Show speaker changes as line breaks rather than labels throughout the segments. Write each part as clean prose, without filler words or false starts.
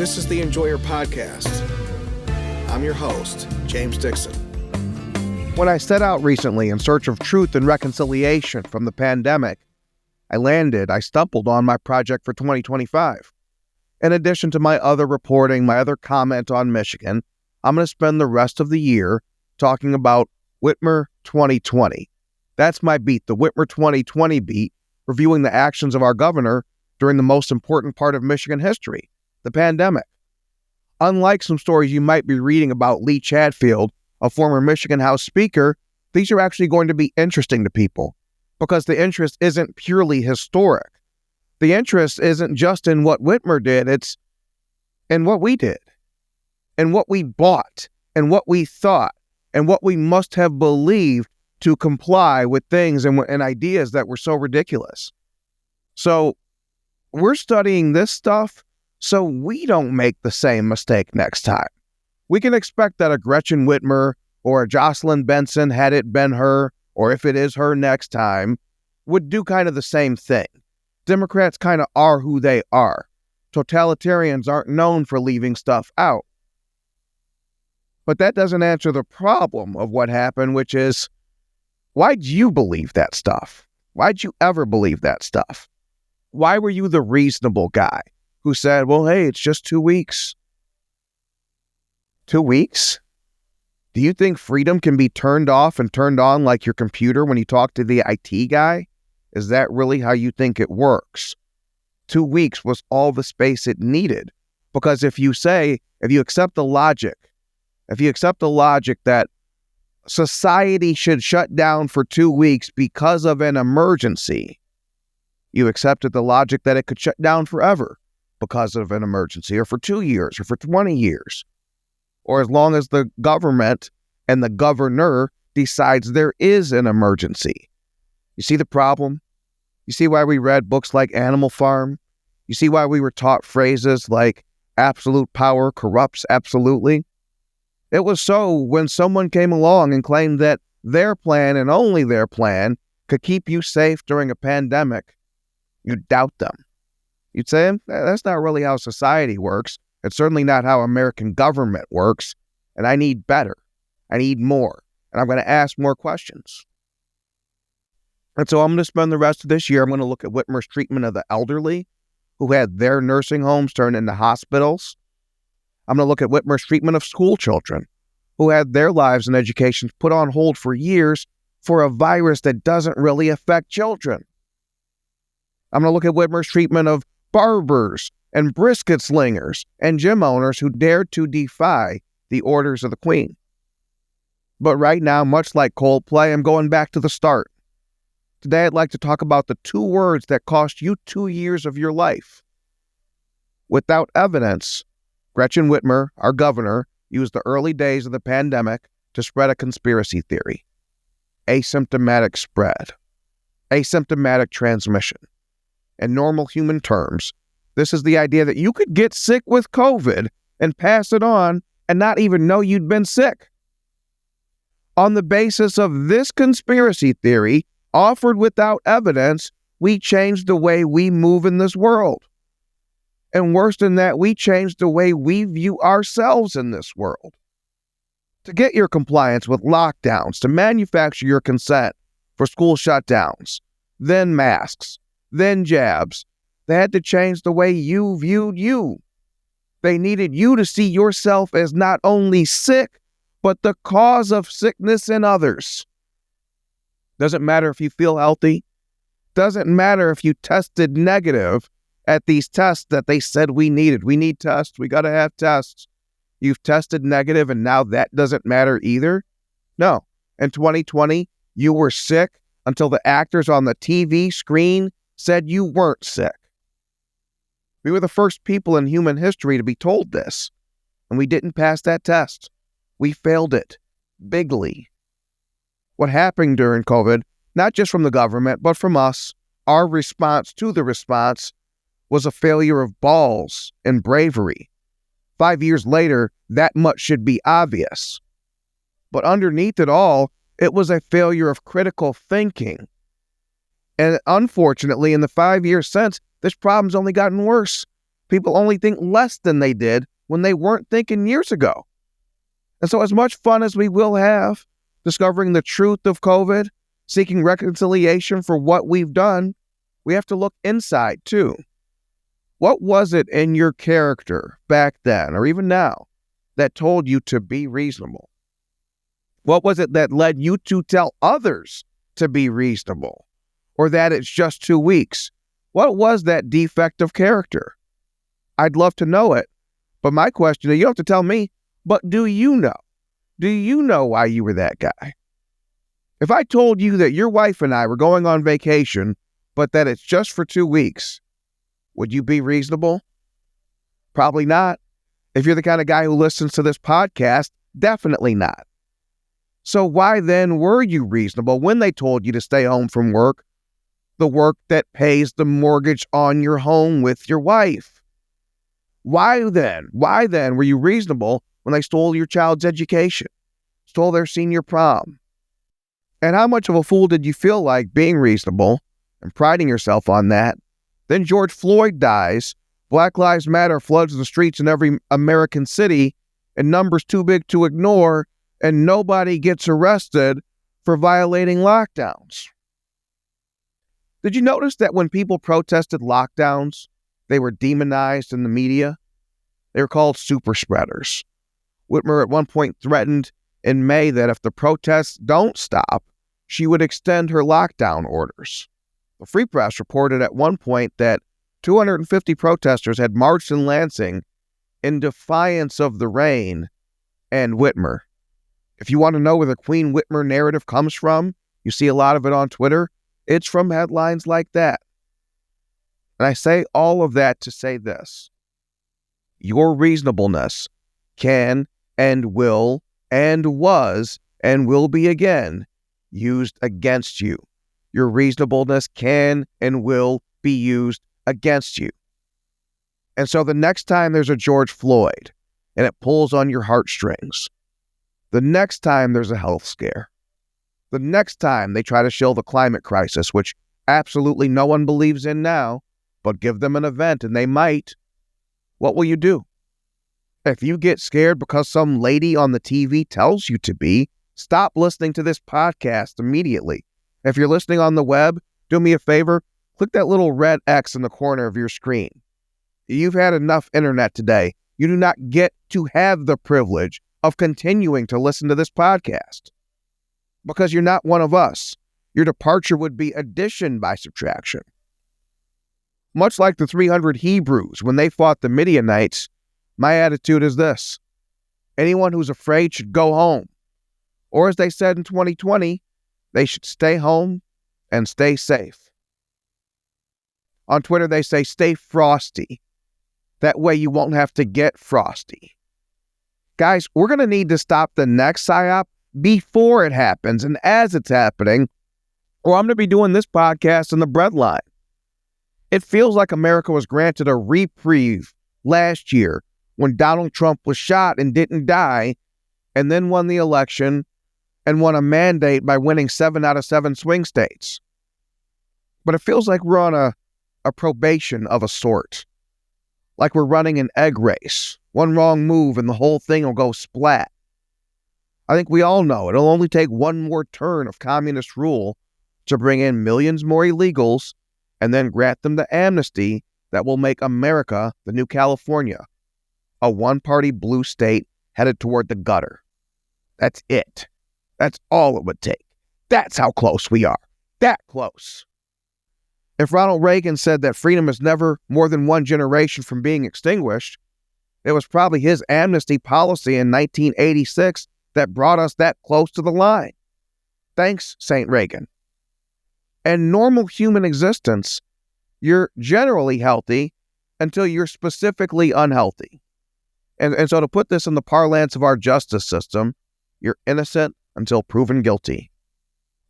This is the Enjoyer Podcast. I'm your host, James Dixon.
When I set out recently in search of truth and reconciliation from the pandemic, I stumbled on my project for 2025. In addition to my other reporting, my other comment on Michigan, I'm going to spend the rest of the year talking about Whitmer 2020. That's my beat, the Whitmer 2020 beat, reviewing the actions of our governor during the most important part of Michigan history, the pandemic. Unlike some stories you might be reading about Lee Chatfield, a former Michigan House Speaker, these are actually going to be interesting to people because the interest isn't purely historic. The interest isn't just in what Whitmer did, it's in what we did, and what we bought, and what we thought, and what we must have believed to comply with things and ideas that were so ridiculous. So we're studying this stuff so we don't make the same mistake next time. We can expect that a Gretchen Whitmer or a Jocelyn Benson, had it been her, or if it is her next time, would do kind of the same thing. Democrats kind of are who they are. Totalitarians aren't known for leaving stuff out. But that doesn't answer the problem of what happened, which is, why'd you believe that stuff? Why'd you ever believe that stuff? Why were you the reasonable guy who said, well, hey, it's just 2 weeks? 2 weeks? Do you think freedom can be turned off and turned on like your computer when you talk to the IT guy? Is that really how you think it works? 2 weeks was all the space it needed. Because if you accept the logic that society should shut down for 2 weeks because of an emergency, you accepted the logic that it could shut down forever because of an emergency, or for 2 years, or for 20 years, or as long as the government and the governor decides there is an emergency. You see the problem? You see why we read books like Animal Farm? You see why we were taught phrases like absolute power corrupts absolutely? It was so when someone came along and claimed that their plan and only their plan could keep you safe during a pandemic, you'd doubt them. You'd say, that's not really how society works. It's certainly not how American government works. And I need better. I need more. And I'm going to ask more questions. And so I'm going to spend the rest of this year, I'm going to look at Whitmer's treatment of the elderly who had their nursing homes turned into hospitals. I'm going to look at Whitmer's treatment of school children who had their lives and education put on hold for years for a virus that doesn't really affect children. I'm going to look at Whitmer's treatment of barbers and brisket slingers and gym owners who dared to defy the orders of the Queen. But right now, much like Coldplay, I'm going back to the start. Today, I'd like to talk about the 2 words that cost you 2 years of your life. Without evidence, Gretchen Whitmer, our governor, used the early days of the pandemic to spread a conspiracy theory. Asymptomatic spread. Asymptomatic transmission. In normal human terms, this is the idea that you could get sick with COVID and pass it on and not even know you'd been sick. On the basis of this conspiracy theory, offered without evidence, we changed the way we move in this world. And worse than that, we changed the way we view ourselves in this world. To get your compliance with lockdowns, to manufacture your consent for school shutdowns, then masks, then jabs, they had to change the way you viewed you. They needed you to see yourself as not only sick, but the cause of sickness in others. Doesn't matter if you feel healthy. Doesn't matter if you tested negative at these tests that they said we needed. We need tests. We got to have tests. You've tested negative and now that doesn't matter either? No. In 2020, you were sick until the actors on the TV screen said you weren't sick. We were the first people in human history to be told this, and we didn't pass that test. We failed it bigly. What happened during COVID, not just from the government, but from us, our response to the response was a failure of balls and bravery. 5 years later, that much should be obvious. But underneath it all, it was a failure of critical thinking. And unfortunately, in the 5 years since, this problem's only gotten worse. People only think less than they did when they weren't thinking years ago. And so as much fun as we will have discovering the truth of COVID, seeking reconciliation for what we've done, we have to look inside too. What was it in your character back then, or even now, that told you to be reasonable? What was it that led you to tell others to be reasonable, or that it's just 2 weeks? What was that defect of character? I'd love to know it, but my question is, you don't have to tell me, but do you know? Do you know why you were that guy? If I told you that your wife and I were going on vacation, but that it's just for 2 weeks, would you be reasonable? Probably not. If you're the kind of guy who listens to this podcast, definitely not. So why then were you reasonable when they told you to stay home from work, the work that pays the mortgage on your home with your wife? Why then were you reasonable when they stole your child's education, stole their senior prom? And how much of a fool did you feel like being reasonable and priding yourself on that? Then George Floyd dies, Black Lives Matter floods the streets in every American city, and numbers too big to ignore, and nobody gets arrested for violating lockdowns. Did you notice that when people protested lockdowns, they were demonized in the media? They were called super spreaders. Whitmer at one point threatened in May that if the protests don't stop, she would extend her lockdown orders. The Free Press reported at one point that 250 protesters had marched in Lansing in defiance of the rain and Whitmer. If you want to know where the Queen Whitmer narrative comes from, you see a lot of it on Twitter, it's from headlines like that. And I say all of that to say this. Your reasonableness can and will and was and will be again used against you. Your reasonableness can and will be used against you. And so the next time there's a George Floyd and it pulls on your heartstrings, the next time there's a health scare, the next time they try to shill the climate crisis, which absolutely no one believes in now, but give them an event and they might, what will you do? If you get scared because some lady on the TV tells you to be, stop listening to this podcast immediately. If you're listening on the web, do me a favor, click that little red X in the corner of your screen. You've had enough internet today. You do not get to have the privilege of continuing to listen to this podcast because you're not one of us. Your departure would be addition by subtraction. Much like the 300 Hebrews when they fought the Midianites, my attitude is this: anyone who's afraid should go home. Or as they said in 2020, they should stay home and stay safe. On Twitter, they say, stay frosty. That way you won't have to get frosty. Guys, we're going to need to stop the next PSYOP before it happens and as it's happening, or I'm going to be doing this podcast in the breadline. It feels like America was granted a reprieve last year when Donald Trump was shot and didn't die, and then won the election and won a mandate by winning 7 out of 7 swing states. But it feels like we're on a probation of a sort. Like we're running an egg race. One wrong move and the whole thing will go splat. I think we all know it'll only take one more turn of communist rule to bring in millions more illegals and then grant them the amnesty that will make America the new California, a one-party blue state headed toward the gutter. That's it. That's all it would take. That's how close we are. That close. If Ronald Reagan said that freedom is never more than one generation from being extinguished, it was probably his amnesty policy in 1986 that brought us that close to the line. Thanks, St. Reagan. And normal human existence, you're generally healthy until you're specifically unhealthy. And so to put this in the parlance of our justice system, you're innocent until proven guilty.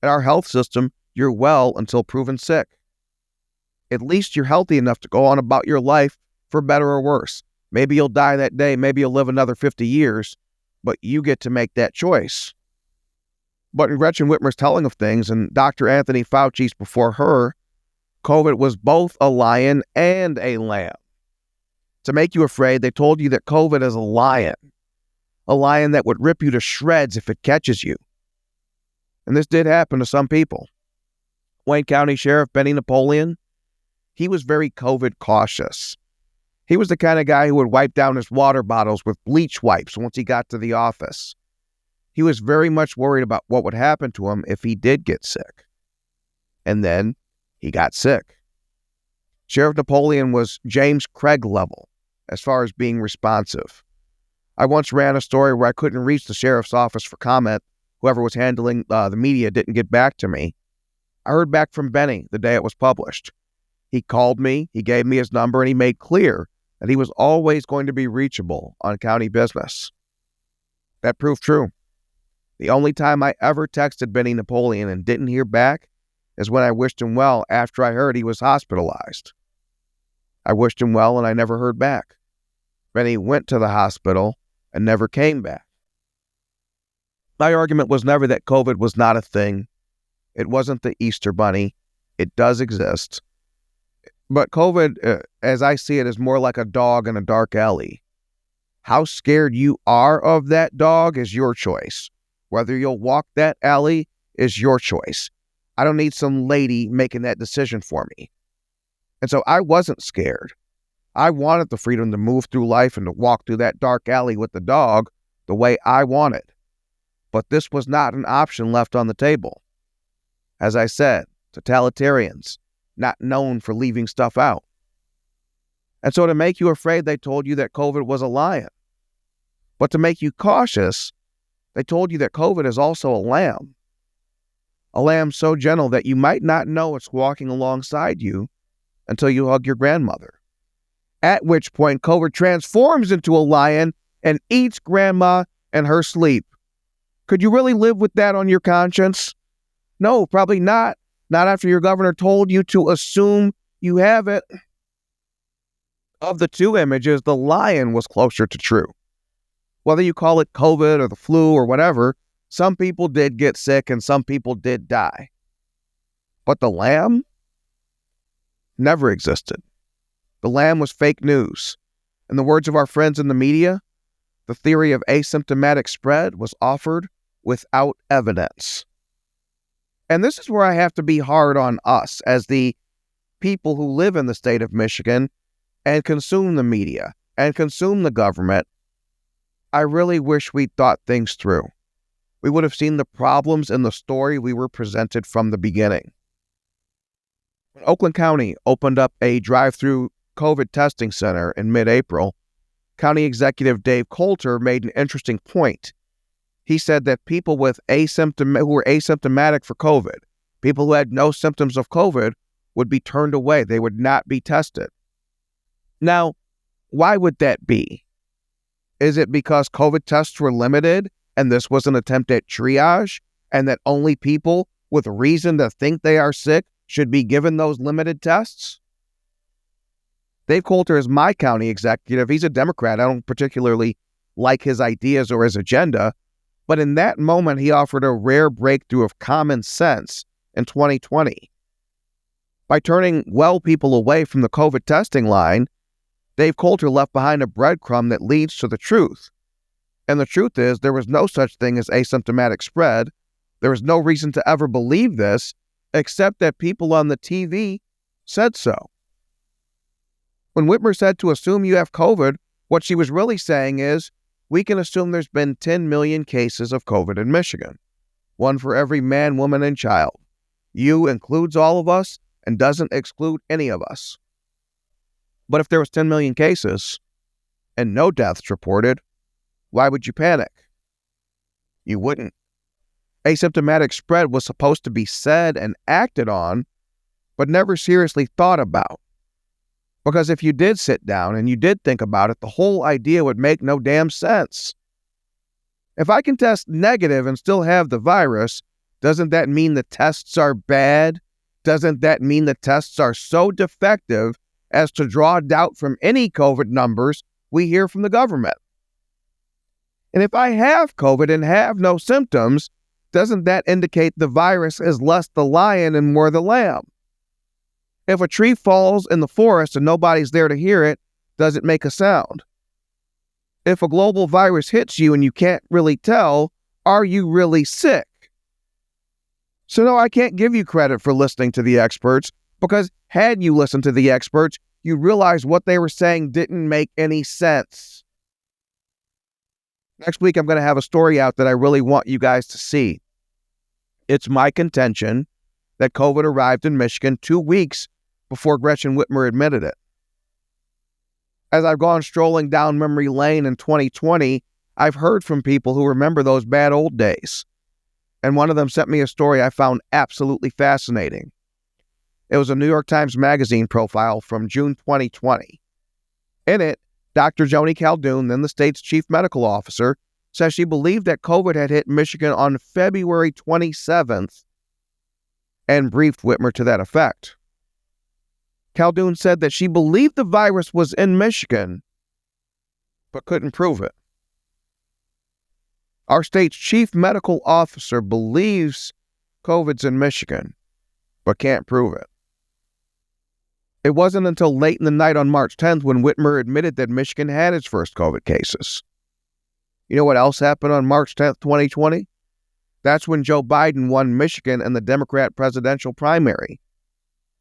In our health system, you're well until proven sick. At least you're healthy enough to go on about your life for better or worse. Maybe you'll die that day, maybe you'll live another 50 years, but you get to make that choice. But in Gretchen Whitmer's telling of things, and Dr. Anthony Fauci's before her, COVID was both a lion and a lamb. To make you afraid, they told you that COVID is a lion that would rip you to shreds if it catches you. And this did happen to some people. Wayne County Sheriff Benny Napoleon, he was very COVID cautious. He was the kind of guy who would wipe down his water bottles with bleach wipes once he got to the office. He was very much worried about what would happen to him if he did get sick. And then he got sick. Sheriff Napoleon was James Craig level as far as being responsive. I once ran a story where I couldn't reach the sheriff's office for comment. Whoever was handling the media didn't get back to me. I heard back from Benny the day it was published. He called me, he gave me his number, and he made clear that he was always going to be reachable on county business. That proved true. The only time I ever texted Benny Napoleon and didn't hear back is when I wished him well after I heard he was hospitalized. I wished him well and I never heard back. Benny went to the hospital and never came back. My argument was never that COVID was not a thing. It wasn't the Easter Bunny. It does exist. But COVID, as I see it, is more like a dog in a dark alley. How scared you are of that dog is your choice. Whether you'll walk that alley is your choice. I don't need some lady making that decision for me. And so I wasn't scared. I wanted the freedom to move through life and to walk through that dark alley with the dog the way I wanted. But this was not an option left on the table. As I said, totalitarians, not known for leaving stuff out. And so to make you afraid, they told you that COVID was a lion. But to make you cautious, they told you that COVID is also a lamb. A lamb so gentle that you might not know it's walking alongside you until you hug your grandmother. At which point, COVID transforms into a lion and eats grandma in her sleep. Could you really live with that on your conscience? No, probably not. Not after your governor told you to assume you have it. Of the two images, the lion was closer to true. Whether you call it COVID or the flu or whatever, some people did get sick and some people did die. But the lamb never existed. The lamb was fake news. In the words of our friends in the media, the theory of asymptomatic spread was offered without evidence. And this is where I have to be hard on us as the people who live in the state of Michigan and consume the media and consume the government. I really wish we'd thought things through. We would have seen the problems in the story we were presented from the beginning. When Oakland County opened up a drive-through COVID testing center in mid-April, County Executive Dave Coulter made an interesting point. He said that people who were asymptomatic for COVID, people who had no symptoms of COVID, would be turned away. They would not be tested. Now, why would that be? Is it because COVID tests were limited and this was an attempt at triage and that only people with reason to think they are sick should be given those limited tests? Dave Coulter is my county executive. He's a Democrat. I don't particularly like his ideas or his agenda, but in that moment, he offered a rare breakthrough of common sense in 2020. By turning well people away from the COVID testing line, Dave Coulter left behind a breadcrumb that leads to the truth. And the truth is, there was no such thing as asymptomatic spread. There was no reason to ever believe this, except that people on the TV said so. When Whitmer said to assume you have COVID, what she was really saying is, we can assume there's been 10 million cases of COVID in Michigan. One for every man, woman, and child. You includes all of us and doesn't exclude any of us. But if there was 10 million cases and no deaths reported, why would you panic? You wouldn't. Asymptomatic spread was supposed to be said and acted on, but never seriously thought about. Because if you did sit down and you did think about it, the whole idea would make no damn sense. If I can test negative and still have the virus, doesn't that mean the tests are bad? Doesn't that mean the tests are so defective as to draw doubt from any COVID numbers we hear from the government? And if I have COVID and have no symptoms, doesn't that indicate the virus is less the lion and more the lamb? If a tree falls in the forest and nobody's there to hear it, does it make a sound? If a global virus hits you and you can't really tell, are you really sick? So no, I can't give you credit for listening to the experts, because had you listened to the experts, you realize what they were saying didn't make any sense. Next week, I'm going to have a story out that I really want you guys to see. It's my contention that COVID arrived in Michigan 2 weeks before Gretchen Whitmer admitted it. As I've gone strolling down memory lane in 2020, I've heard from people who remember those bad old days. And one of them sent me a story I found absolutely fascinating. It was a New York Times Magazine profile from June 2020. In it, Dr. Joni Caldoun, then the state's chief medical officer, says she believed that COVID had hit Michigan on February 27th and briefed Whitmer to that effect. Caldoun said that she believed the virus was in Michigan, but couldn't prove it. Our state's chief medical officer believes COVID's in Michigan, but can't prove it. It wasn't until late in the night on March 10th when Whitmer admitted that Michigan had its first COVID cases. You know what else happened on March 10th, 2020? That's when Joe Biden won Michigan in the Democrat presidential primary.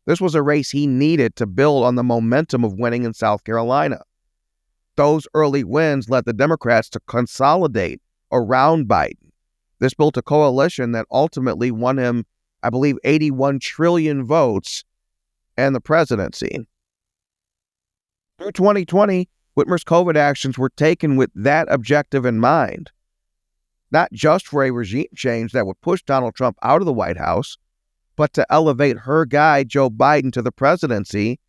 This was a race he needed to build on the momentum of winning in South Carolina. Those early wins led the Democrats to consolidate around Biden. This built a coalition that ultimately won him, I believe, 81 trillion votes and the presidency. Through 2020, Whitmer's COVID actions were taken with that objective in mind. Not just for a regime change that would push Donald Trump out of the White House, but to elevate her guy, Joe Biden, to the presidency,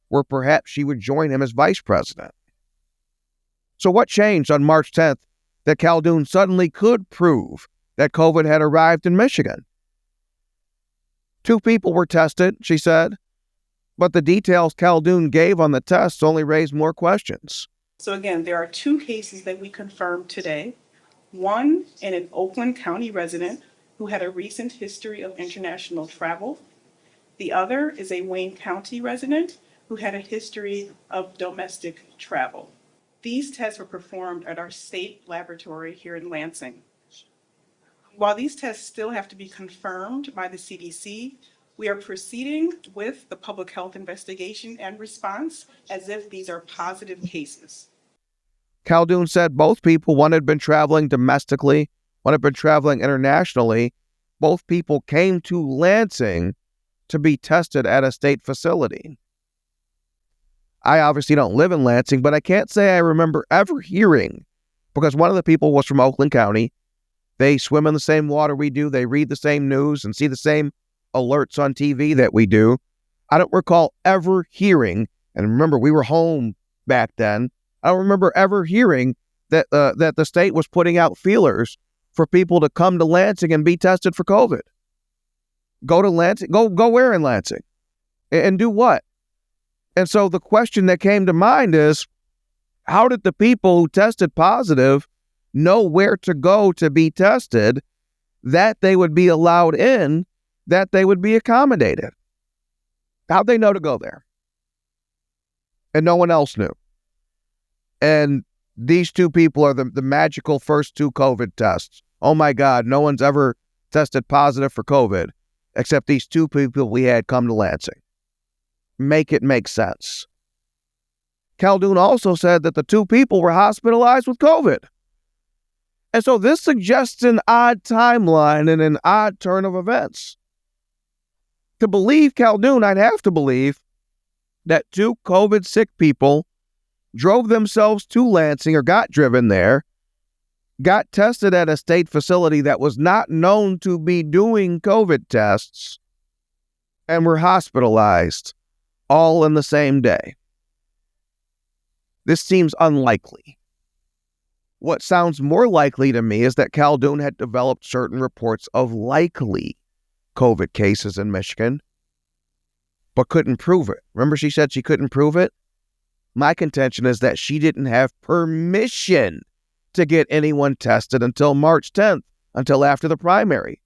where perhaps she would join him as vice president. So what changed on March 10th that Caldoun suddenly could prove that COVID had arrived in Michigan? 2 people were tested, she said, but the details Caldoun gave on the tests only raised more questions.
So again, there are 2 cases that we confirmed today. One in an Oakland County resident who had a recent history of international travel. The other is a Wayne County resident who had a history of domestic travel. These tests were performed at our state laboratory here in Lansing. While these tests still have to be confirmed by the CDC, we are proceeding with the public health investigation and response as if these are positive cases.
Caldoun said both people, one had been traveling domestically, one had been traveling internationally. Both people came to Lansing to be tested at a state facility. I obviously don't live in Lansing, but I can't say I remember ever hearing, because one of the people was from Oakland County. They swim in the same water we do. They read the same news and see the same alerts on TV that we do. I don't recall ever hearing, and remember, we were home back then, I don't remember ever hearing that the state was putting out feelers for people to come to Lansing and be tested for COVID. Go to Lansing, go where in Lansing? And do what? And so the question that came to mind is, how did the people who tested positive know where to go to be tested, that they would be allowed in, that they would be accommodated? How'd they know to go there? And no one else knew. And these 2 people are the magical first 2 COVID tests. Oh my God, no one's ever tested positive for COVID except these 2 people we had come to Lansing. Make it make sense. Caldoun also said that the 2 people were hospitalized with COVID. And so this suggests an odd timeline and an odd turn of events. To believe Caldoun, I'd have to believe that 2 COVID-sick people drove themselves to Lansing, or got driven there, got tested at a state facility that was not known to be doing COVID tests, and were hospitalized all in the same day. This seems unlikely. What sounds more likely to me is that Caldoun had developed certain reports of likely COVID cases in Michigan, but couldn't prove it. Remember she said she couldn't prove it? My contention is that she didn't have permission to get anyone tested until March 10th, until after the primary.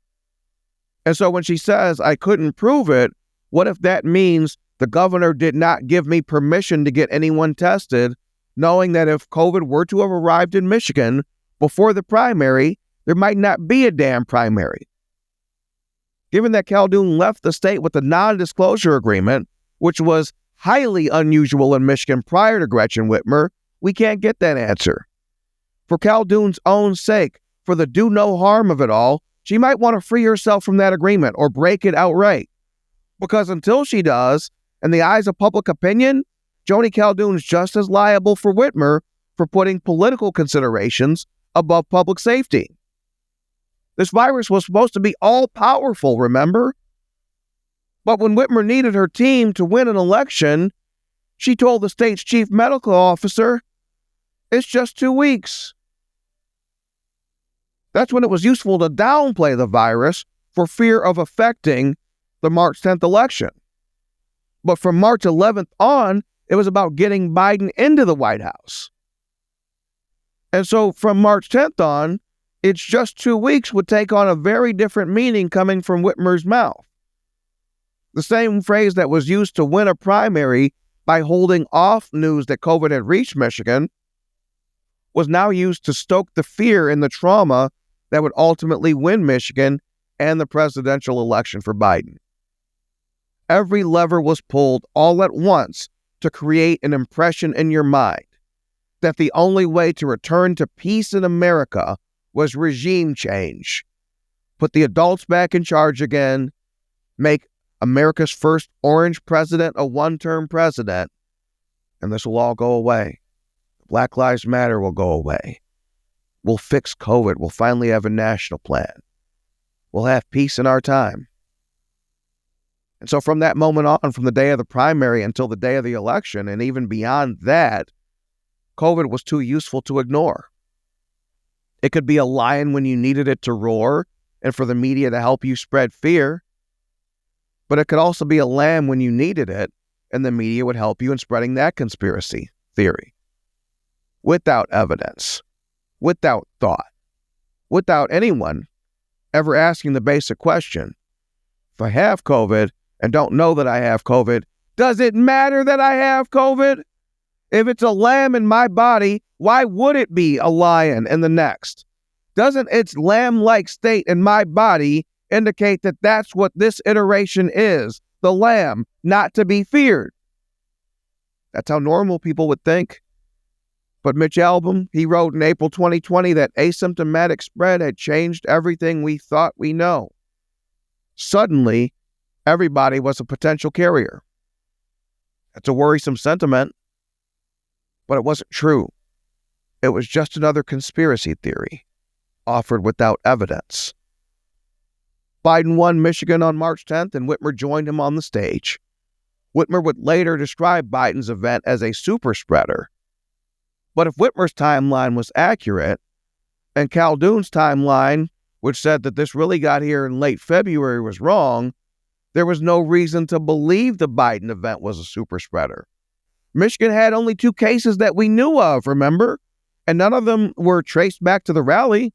And so when she says, I couldn't prove it, what if that means The governor did not give me permission to get anyone tested, knowing that if COVID were to have arrived in Michigan before the primary, there might not be a damn primary. Given that Khaldun left the state with a non-disclosure agreement, which was highly unusual in Michigan prior to Gretchen Whitmer, we can't get that answer. For Khaldun's own sake, for the do no harm of it all, she might want to free herself from that agreement or break it outright. Because until she does, in the eyes of public opinion, Joni Khaldun is just as liable for Whitmer for putting political considerations above public safety. This virus was supposed to be all-powerful, remember? But when Whitmer needed her team to win an election, she told the state's chief medical officer, "It's just 2 weeks." That's when it was useful to downplay the virus for fear of affecting the March 10th election. But from March 11th on, it was about getting Biden into the White House. And so from March 10th on, it's just 2 weeks would take on a very different meaning coming from Whitmer's mouth. The same phrase that was used to win a primary by holding off news that COVID had reached Michigan was now used to stoke the fear and the trauma that would ultimately win Michigan and the presidential election for Biden. Every lever was pulled all at once to create an impression in your mind that the only way to return to peace in America was regime change. Put the adults back in charge again, make America's first orange president a one-term president, and this will all go away. Black Lives Matter will go away. We'll fix COVID. We'll finally have a national plan. We'll have peace in our time. And so from that moment on, from the day of the primary until the day of the election, and even beyond that, COVID was too useful to ignore. It could be a lion when you needed it to roar and for the media to help you spread fear. But it could also be a lamb when you needed it and the media would help you in spreading that conspiracy theory. Without evidence, without thought, without anyone ever asking the basic question, if I have COVID and don't know that I have COVID, does it matter that I have COVID? If it's a lamb in my body, why would it be a lion in the next? Doesn't its lamb-like state in my body indicate that that's what this iteration is, the lamb, not to be feared? That's how normal people would think. But Mitch Albom, he wrote in April 2020 that asymptomatic spread had changed everything we thought we know. Suddenly, everybody was a potential carrier. That's a worrisome sentiment, but it wasn't true. It was just another conspiracy theory, offered without evidence. Biden won Michigan on March 10th, and Whitmer joined him on the stage. Whitmer would later describe Biden's event as a super spreader. But if Whitmer's timeline was accurate, and Khaldun's timeline, which said that this really got here in late February, was wrong, there was no reason to believe the Biden event was a super spreader. Michigan had only 2 cases that we knew of, remember? And none of them were traced back to the rally.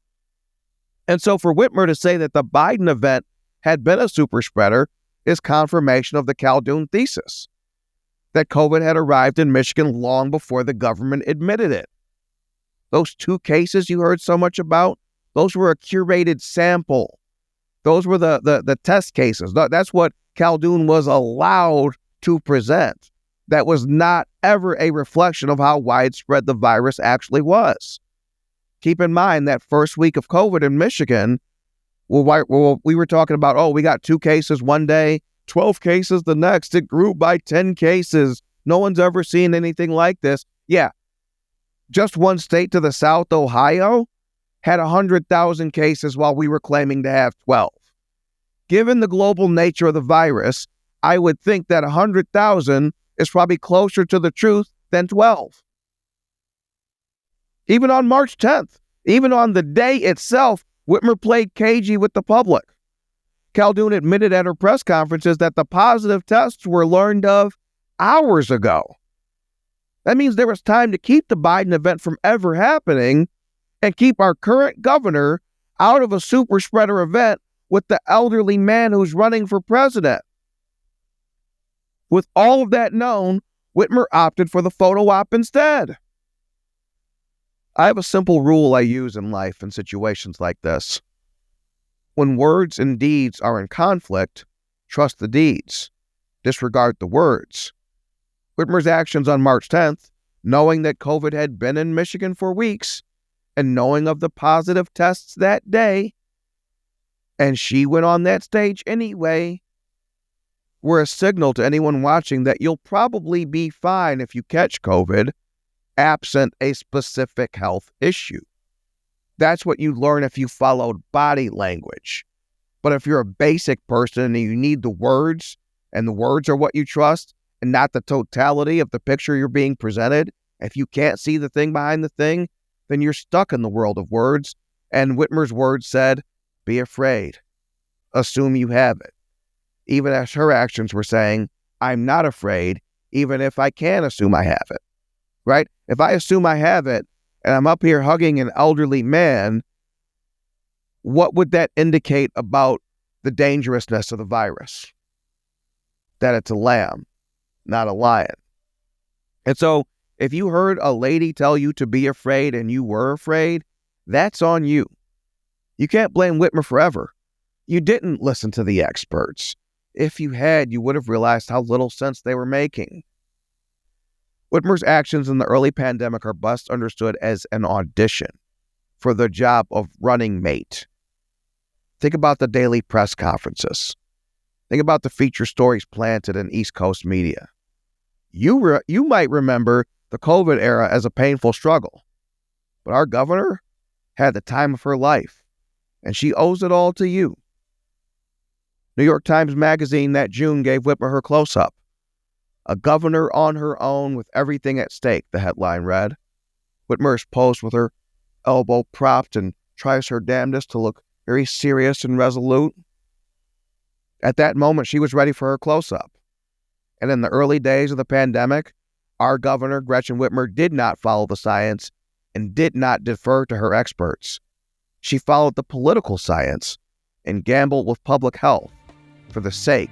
And so for Whitmer to say that the Biden event had been a super spreader is confirmation of the Khaldun thesis, that COVID had arrived in Michigan long before the government admitted it. Those 2 cases you heard so much about, those were a curated sample. Those were the test cases. That's what Khaldun was allowed to present. That was not ever a reflection of how widespread the virus actually was. Keep in mind that first week of COVID in Michigan, we were talking about, we got 2 cases one day, 12 cases the next. It grew by 10 cases. No one's ever seen anything like this. Yeah, just one state to the south, Ohio, had 100,000 cases while we were claiming to have 12. Given the global nature of the virus, I would think that 100,000 is probably closer to the truth than 12. Even on March 10th, even on the day itself, Whitmer played cagey with the public. Khaldun admitted at her press conferences that the positive tests were learned of hours ago. That means there was time to keep the Biden event from ever happening and keep our current governor out of a super spreader event with the elderly man who's running for president. With all of that known, Whitmer opted for the photo op instead. I have a simple rule I use in life in situations like this. When words and deeds are in conflict, trust the deeds. Disregard the words. Whitmer's actions on March 10th, knowing that COVID had been in Michigan for weeks, and knowing of the positive tests that day, and she went on that stage anyway, were a signal to anyone watching that you'll probably be fine if you catch COVID, absent a specific health issue. That's what you learn if you followed body language. But if you're a basic person and you need the words, and the words are what you trust, and not the totality of the picture you're being presented, if you can't see the thing behind the thing, then you're stuck in the world of words. And Whitmer's words said, be afraid. Assume you have it. Even as her actions were saying, I'm not afraid, even if I can assume I have it. Right? If I assume I have it, and I'm up here hugging an elderly man, what would that indicate about the dangerousness of the virus? That it's a lamb, not a lion. And so, if you heard a lady tell you to be afraid and you were afraid, that's on you. You can't blame Whitmer forever. You didn't listen to the experts. If you had, you would have realized how little sense they were making. Whitmer's actions in the early pandemic are best understood as an audition for the job of running mate. Think about the daily press conferences. Think about the feature stories planted in East Coast media. You might remember the COVID era as a painful struggle, but our governor had the time of her life, and she owes it all to you. New York Times Magazine that June gave Whitmer her close-up. A governor on her own with everything at stake, the headline read. Whitmer is posed with her elbow propped and tries her damnedest to look very serious and resolute. At that moment, she was ready for her close-up. And in the early days of the pandemic, our governor, Gretchen Whitmer, did not follow the science and did not defer to her experts. She followed the political science and gambled with public health for the sake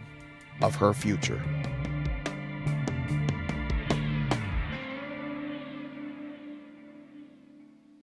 of her future.